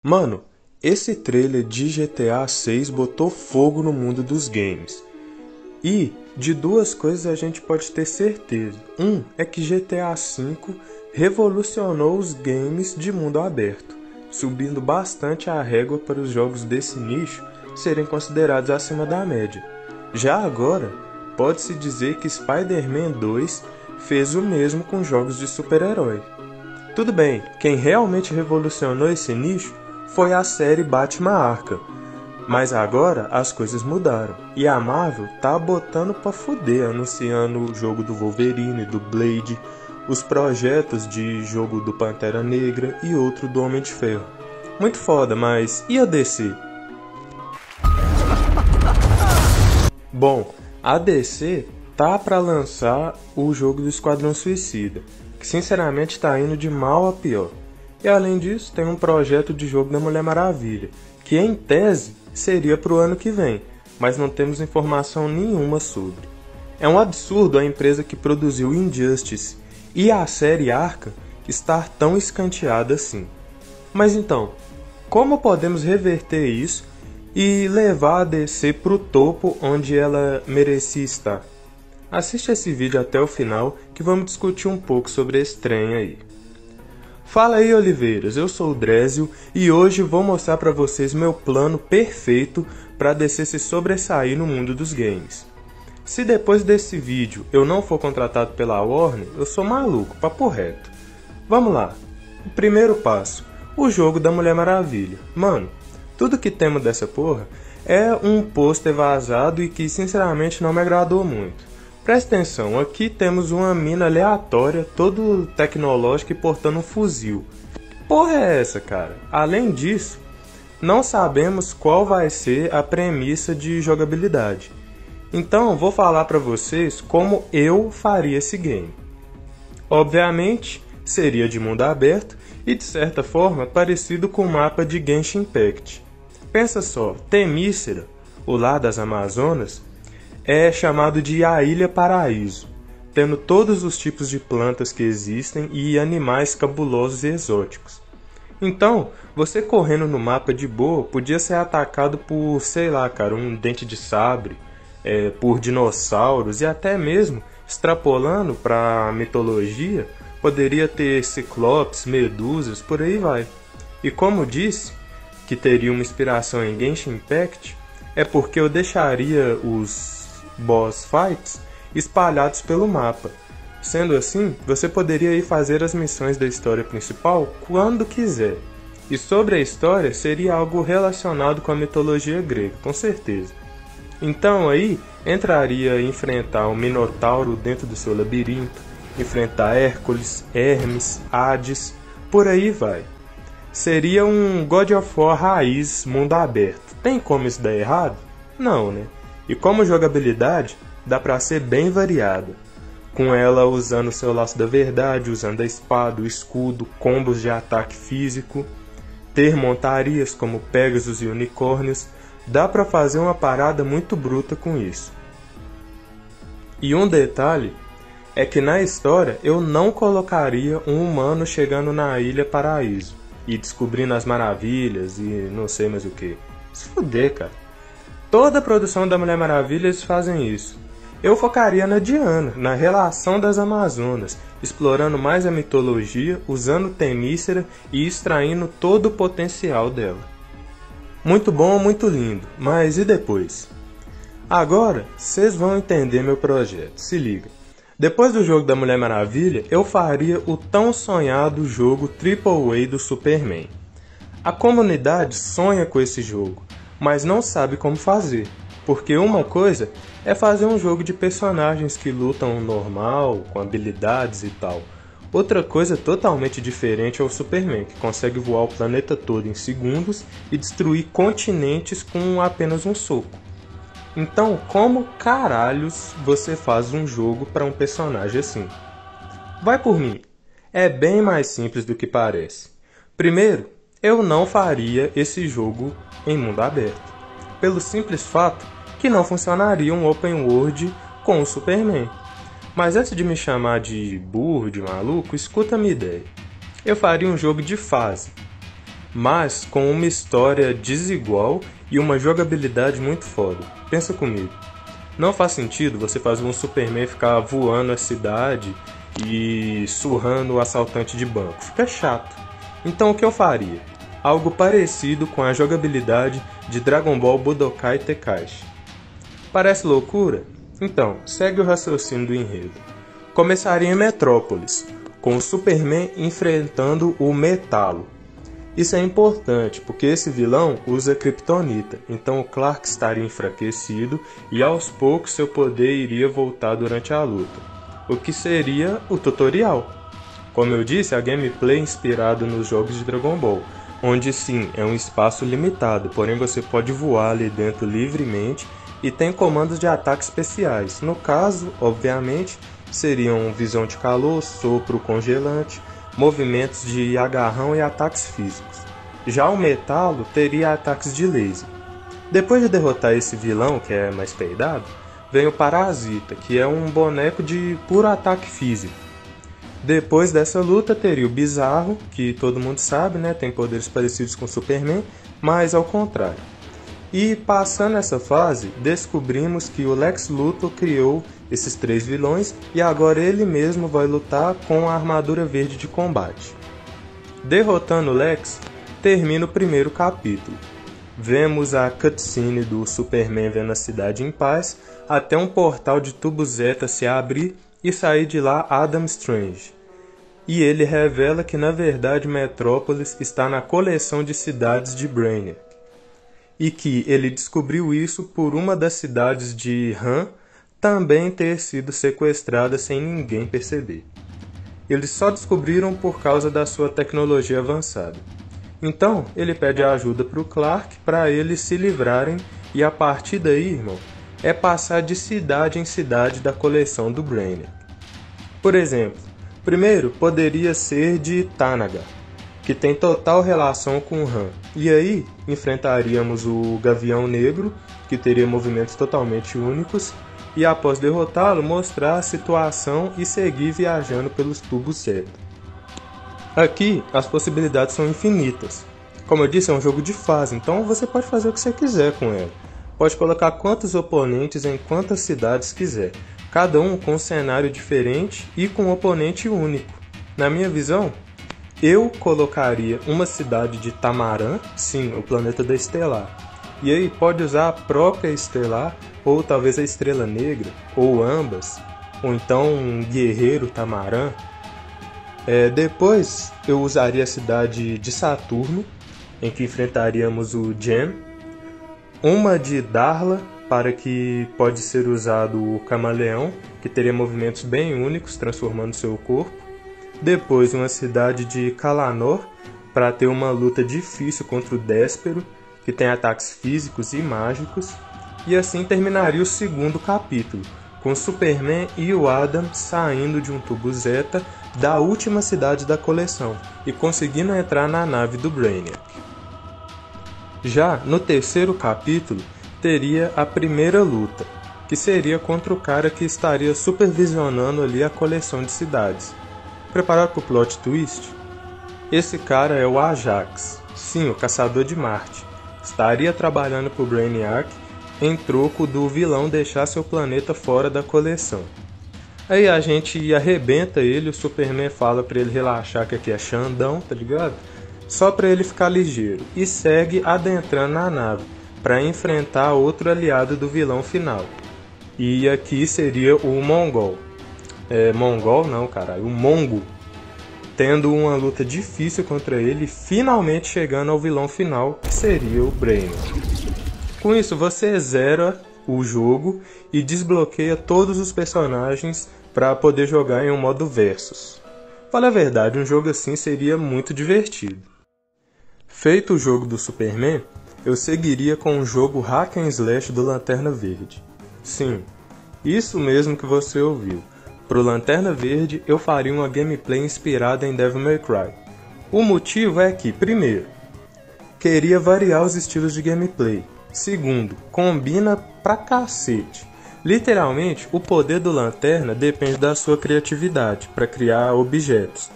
Mano, esse trailer de GTA 6 botou fogo no mundo dos games. E de duas coisas a gente pode ter certeza. Um é que GTA V revolucionou os games de mundo aberto, subindo bastante a régua para os jogos desse nicho serem considerados acima da média. Já agora, pode-se dizer que Spider-Man 2 fez o mesmo com jogos de super-herói. Tudo bem, quem realmente revolucionou esse nicho foi a série Batman Arkham. Mas agora as coisas mudaram e a Marvel tá botando pra fuder, anunciando o jogo do Wolverine, do Blade, os projetos de jogo do Pantera Negra e outro do Homem de Ferro. Muito foda, mas e a DC? Bom, a DC tá pra lançar o jogo do Esquadrão Suicida, que sinceramente tá indo de mal a pior. E além disso, tem um projeto de jogo da Mulher Maravilha, que em tese seria pro ano que vem, mas não temos informação nenhuma sobre. É um absurdo a empresa que produziu Injustice e a série Arkham estar tão escanteada assim. Mas então, como podemos reverter isso e levar a DC pro topo onde ela merecia estar? Assiste esse vídeo até o final que vamos discutir um pouco sobre esse trem aí. Fala aí, Oliveiras, eu sou o Drézio e hoje vou mostrar para vocês meu plano perfeito para DC se sobressair no mundo dos games. Se depois desse vídeo eu não for contratado pela Warner, eu sou maluco, papo reto. Vamos lá. O primeiro passo, o jogo da Mulher Maravilha. Mano, tudo que temos dessa porra é um pôster vazado e que sinceramente não me agradou muito. Presta atenção, aqui temos uma mina aleatória, todo tecnológica e portando um fuzil. Que porra é essa, cara? Além disso, não sabemos qual vai ser a premissa de jogabilidade. Então, vou falar pra vocês como eu faria esse game. Obviamente, seria de mundo aberto e de certa forma parecido com o mapa de Genshin Impact. Pensa só, Temícera, o lar das Amazonas, é chamado de a Ilha Paraíso, tendo todos os tipos de plantas que existem e animais cabulosos e exóticos. Então, você correndo no mapa de boa podia ser atacado por, sei lá, cara, um dente de sabre, por dinossauros e até mesmo, extrapolando para a mitologia, poderia ter ciclopes, medusas, por aí vai. E como disse, que teria uma inspiração em Genshin Impact, é porque eu deixaria os boss fights espalhados pelo mapa. Sendo assim, você poderia ir fazer as missões da história principal quando quiser. E sobre a história, seria algo relacionado com a mitologia grega, com certeza. Então aí, entraria enfrentar o Minotauro dentro do seu labirinto, enfrentar Hércules, Hermes, Hades, por aí vai. Seria um God of War raiz mundo aberto. Tem como isso dar errado? Não, né? E como jogabilidade, dá pra ser bem variada, com ela usando o seu laço da verdade, usando a espada, o escudo, combos de ataque físico, ter montarias como Pegasus e unicórnios, dá pra fazer uma parada muito bruta com isso. E um detalhe é que na história eu não colocaria um humano chegando na Ilha Paraíso e descobrindo as maravilhas e não sei mais o que. Se fuder, cara. Toda a produção da Mulher Maravilha eles fazem isso. Eu focaria na Diana, na relação das Amazonas, explorando mais a mitologia, usando Temícera e extraindo todo o potencial dela. Muito bom, muito lindo, mas e depois? Agora, vocês vão entender meu projeto, se liga. Depois do jogo da Mulher Maravilha, eu faria o tão sonhado jogo AAA do Superman. A comunidade sonha com esse jogo, mas não sabe como fazer, porque uma coisa é fazer um jogo de personagens que lutam normal, com habilidades e tal. Outra coisa totalmente diferente é o Superman, que consegue voar o planeta todo em segundos e destruir continentes com apenas um soco. Então, como caralhos você faz um jogo para um personagem assim? Vai por mim, é bem mais simples do que parece. Primeiro, eu não faria esse jogo em mundo aberto, pelo simples fato que não funcionaria um open world com o Superman. Mas antes de me chamar de burro, de maluco, escuta a minha ideia. Eu faria um jogo de fase. mas com uma história desigual e uma jogabilidade muito foda. Pensa comigo. Não faz sentido você fazer um Superman ficar voando a cidade e surrando o assaltante de banco. Fica chato. Então o que eu faria? Algo parecido com a jogabilidade de Dragon Ball Budokai Tenkaichi. Parece loucura? Então, segue o raciocínio do enredo. Começaria em Metrópolis, com o Superman enfrentando o Metalo. Isso é importante, porque esse vilão usa Kryptonita, então o Clark estaria enfraquecido e aos poucos seu poder iria voltar durante a luta, o que seria o tutorial. Como eu disse, a gameplay é inspirada nos jogos de Dragon Ball, onde sim, é um espaço limitado, porém você pode voar ali dentro livremente e tem comandos de ataque especiais. No caso, obviamente, seriam visão de calor, sopro congelante, movimentos de agarrão e ataques físicos. Já o Metalo teria ataques de laser. Depois de derrotar esse vilão, que é mais peidado, vem o Parasita, que é um boneco de puro ataque físico. Depois dessa luta teria o Bizarro, que todo mundo sabe, né, tem poderes parecidos com o Superman, mas ao contrário. E passando essa fase, descobrimos que o Lex Luthor criou esses 3 vilões e agora ele mesmo vai lutar com a armadura verde de combate. Derrotando o Lex, termina o primeiro capítulo. Vemos a cutscene do Superman vendo a cidade em paz, até um portal de tubo Zeta se abrir e sair de lá Adam Strange. E ele revela que na verdade Metrópolis está na coleção de cidades de Brainiac. E que ele descobriu isso por uma das cidades de Han também ter sido sequestrada sem ninguém perceber. Eles só descobriram por causa da sua tecnologia avançada. Então, ele pede ajuda para o Clark para eles se livrarem e a partir daí, irmão, é passar de cidade em cidade da coleção do Brainiac. Por exemplo, primeiro poderia ser de Thanagar, que tem total relação com Han. E aí, enfrentaríamos o Gavião Negro, que teria movimentos totalmente únicos, e após derrotá-lo, mostrar a situação e seguir viajando pelos tubos Zeta. Aqui, as possibilidades são infinitas. Como eu disse, é um jogo de fase, então você pode fazer o que você quiser com ela. Pode colocar quantos oponentes em quantas cidades quiser, cada um com um cenário diferente e com um oponente único. Na minha visão, eu colocaria uma cidade de Tamaran, sim, o planeta da Estelar. E aí pode usar a própria Estelar, ou talvez a Estrela Negra, ou ambas, ou então um guerreiro Tamaran. Depois eu usaria a cidade de Saturno, em que enfrentaríamos o Gem, uma de Darla, para que pode ser usado o Camaleão, que teria movimentos bem únicos, transformando seu corpo. Depois uma cidade de Kalanor, para ter uma luta difícil contra o Déspero, que tem ataques físicos e mágicos. E assim terminaria o segundo capítulo, com Superman e o Adam saindo de um tubo Zeta da última cidade da coleção e conseguindo entrar na nave do Brainiac. Já no terceiro capítulo, teria a primeira luta, que seria contra o cara que estaria supervisionando ali a coleção de cidades. Preparado para o plot twist? Esse cara é o Ajax, sim, o Caçador de Marte. Estaria trabalhando para o Brainiac em troco do vilão deixar seu planeta fora da coleção. Aí a gente arrebenta ele, o Superman fala para ele relaxar que aqui é Xandão, tá ligado? Só para ele ficar ligeiro, e segue adentrando na nave, para enfrentar outro aliado do vilão final. E aqui seria o Mongol. Mongol não, caralho, o Mongo. Tendo uma luta difícil contra ele, finalmente chegando ao vilão final, que seria o Brainiac. Com isso, você zera o jogo e desbloqueia todos os personagens para poder jogar em um modo versus. Fala a verdade, um jogo assim seria muito divertido. Feito o jogo do Superman, eu seguiria com o jogo Hack and Slash do Lanterna Verde. Sim, isso mesmo que você ouviu. Pro Lanterna Verde, eu faria uma gameplay inspirada em Devil May Cry. O motivo é que, primeiro, queria variar os estilos de gameplay. Segundo, combina pra cacete. Literalmente, o poder do Lanterna depende da sua criatividade para criar objetos.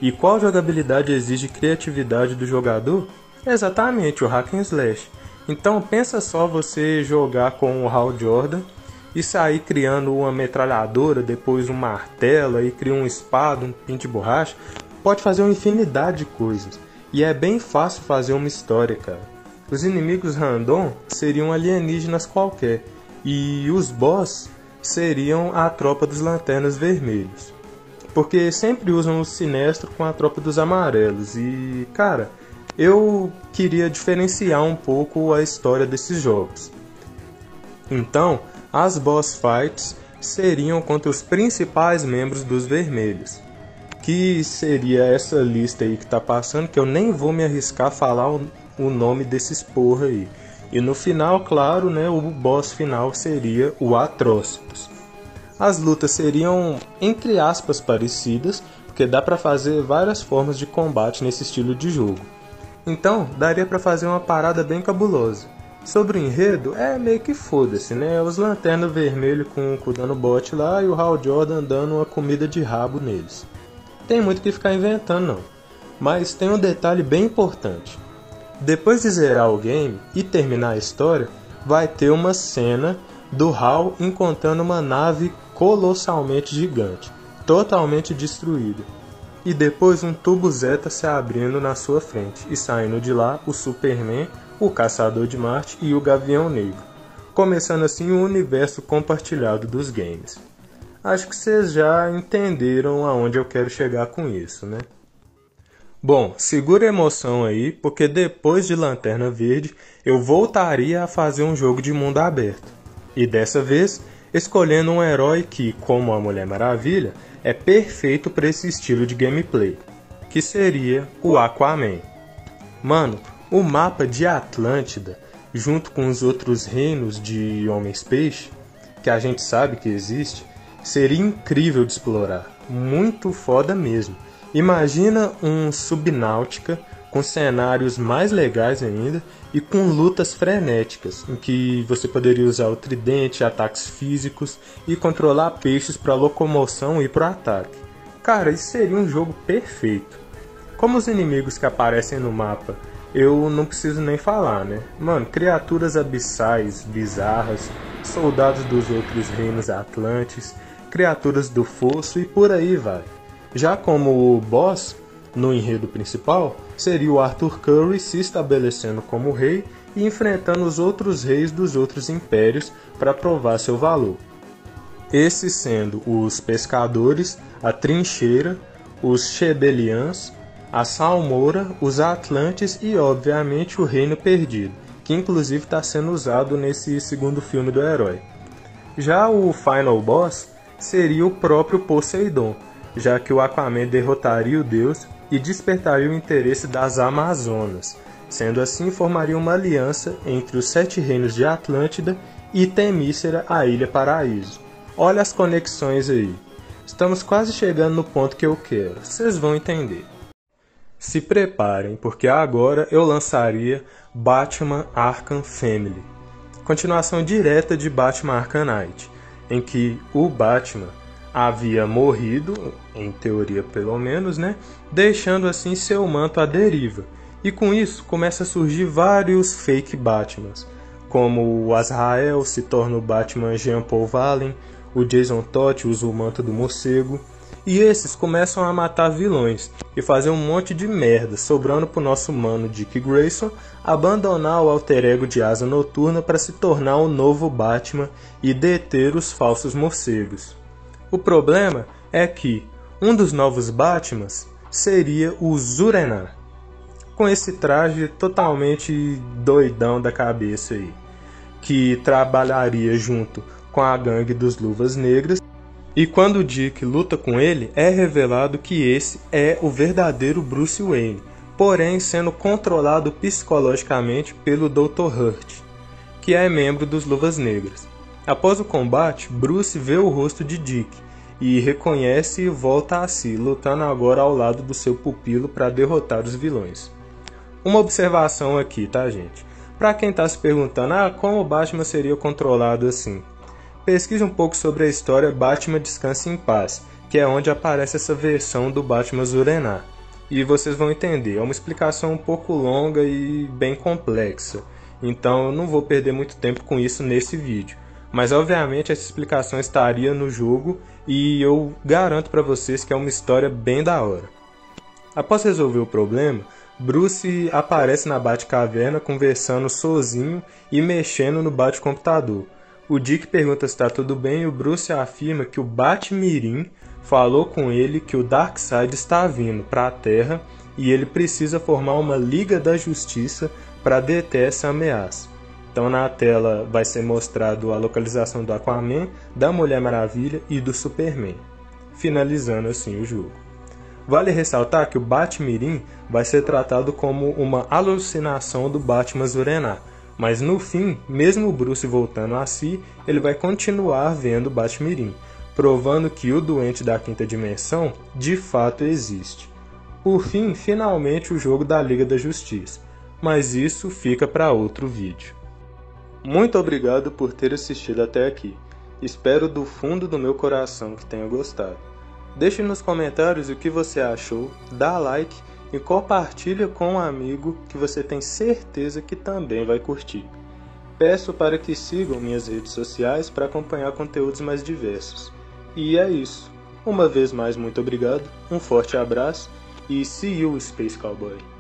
E qual jogabilidade exige criatividade do jogador? Exatamente, o hack and slash. Então pensa só você jogar com o Hal Jordan e sair criando uma metralhadora, depois um martelo, aí cria uma espada, um pinto de borracha. Pode fazer uma infinidade de coisas. E é bem fácil fazer uma história, cara. Os inimigos random seriam alienígenas qualquer. E os boss seriam a tropa dos Lanternas Vermelhos. Porque sempre usam o Sinestro com a tropa dos Amarelos. E, cara, eu queria diferenciar um pouco a história desses jogos. Então, as boss fights seriam contra os principais membros dos Vermelhos. Que seria essa lista aí que tá passando, que eu nem vou me arriscar a falar o nome desses porra aí. E no final, claro, né, o boss final seria o Atrocitus. As lutas seriam, entre aspas, parecidas, porque dá pra fazer várias formas de combate nesse estilo de jogo. Então, daria pra fazer uma parada bem cabulosa. Sobre o enredo, é meio que foda-se, né? Os Lanternas Vermelhos com o cu dando bote lá e o Hal Jordan dando uma comida de rabo neles. Tem muito que ficar inventando não. Mas tem um detalhe bem importante. Depois de zerar o game e terminar a história, vai ter uma cena do Hal encontrando uma nave colossalmente gigante, totalmente destruída. E depois um tubo Zeta se abrindo na sua frente e saindo de lá o Superman, o Caçador de Marte e o Gavião Negro. Começando assim o universo compartilhado dos games. Acho que vocês já entenderam aonde eu quero chegar com isso, né? Bom, segura a emoção aí, porque depois de Lanterna Verde, eu voltaria a fazer um jogo de mundo aberto. E dessa vez, escolhendo um herói que, como a Mulher Maravilha, é perfeito para esse estilo de gameplay, que seria o Aquaman. Mano, o mapa de Atlântida, junto com os outros reinos de Homens-Peixe, que a gente sabe que existe, seria incrível de explorar, muito foda mesmo. Imagina um Subnáutica com cenários mais legais ainda e com lutas frenéticas, em que você poderia usar o tridente, ataques físicos e controlar peixes para locomoção e para ataque. Cara, isso seria um jogo perfeito. Como os inimigos que aparecem no mapa, eu não preciso nem falar, né? Mano, criaturas abissais, bizarras, soldados dos outros reinos atlantes, criaturas do fosso e por aí vai. Já como o boss, no enredo principal, seria o Arthur Curry se estabelecendo como rei e enfrentando os outros reis dos outros impérios para provar seu valor. Esses sendo os pescadores, a trincheira, os Chebelians, a Salmoura, os Atlantes e obviamente o Reino Perdido, que inclusive está sendo usado nesse segundo filme do herói. Já o Final Boss seria o próprio Poseidon, já que o Aquaman derrotaria o deus e despertaria o interesse das Amazonas. Sendo assim, formaria uma aliança entre os 7 reinos de Atlântida e Temícera, a Ilha Paraíso. Olha as conexões aí. Estamos quase chegando no ponto que eu quero. Vocês vão entender. Se preparem, porque agora eu lançaria Batman Arkham Family. Continuação direta de Batman Arkham Knight, em que o Batman havia morrido, em teoria pelo menos, né? Deixando assim seu manto à deriva. E com isso começa a surgir vários fake Batmans, como o Azrael se torna o Batman Jean Paul Valley, o Jason Todd usa o manto do morcego, e esses começam a matar vilões e fazer um monte de merda, sobrando pro nosso mano Dick Grayson abandonar o alter ego de Asa Noturna para se tornar o novo Batman e deter os falsos morcegos. O problema é que um dos novos Batmans seria o Zur-En-Arrh, com esse traje totalmente doidão da cabeça aí, que trabalharia junto com a gangue dos Luvas Negras, e quando o Dick luta com ele, é revelado que esse é o verdadeiro Bruce Wayne, porém sendo controlado psicologicamente pelo Dr. Hurt, que é membro dos Luvas Negras. Após o combate, Bruce vê o rosto de Dick e reconhece e volta a si, lutando agora ao lado do seu pupilo para derrotar os vilões. Uma observação aqui, tá, gente? Para quem está se perguntando, como o Batman seria controlado assim? Pesquise um pouco sobre a história Batman Descanse em Paz, que é onde aparece essa versão do Batman Zur-En-Arrh. E vocês vão entender, é uma explicação um pouco longa e bem complexa, então eu não vou perder muito tempo com isso nesse vídeo. Mas obviamente essa explicação estaria no jogo e eu garanto para vocês que é uma história bem da hora. Após resolver o problema, Bruce aparece na Batcaverna conversando sozinho e mexendo no Batcomputador. O Dick pergunta se está tudo bem e o Bruce afirma que o Batmirim falou com ele que o Darkseid está vindo para a Terra e ele precisa formar uma Liga da Justiça para deter essa ameaça. Então na tela vai ser mostrado a localização do Aquaman, da Mulher Maravilha e do Superman, finalizando assim o jogo. Vale ressaltar que o Batmirim vai ser tratado como uma alucinação do Batman Zur-En-Arrh, mas no fim, mesmo o Bruce voltando a si, ele vai continuar vendo o Batmirim, provando que o doente da quinta dimensão de fato existe. Por fim, finalmente o jogo da Liga da Justiça, mas isso fica para outro vídeo. Muito obrigado por ter assistido até aqui, espero do fundo do meu coração que tenha gostado. Deixe nos comentários o que você achou, dá like e compartilha com um amigo que você tem certeza que também vai curtir. Peço para que sigam minhas redes sociais para acompanhar conteúdos mais diversos. E é isso. Uma vez mais, muito obrigado, um forte abraço e see you, Space Cowboy!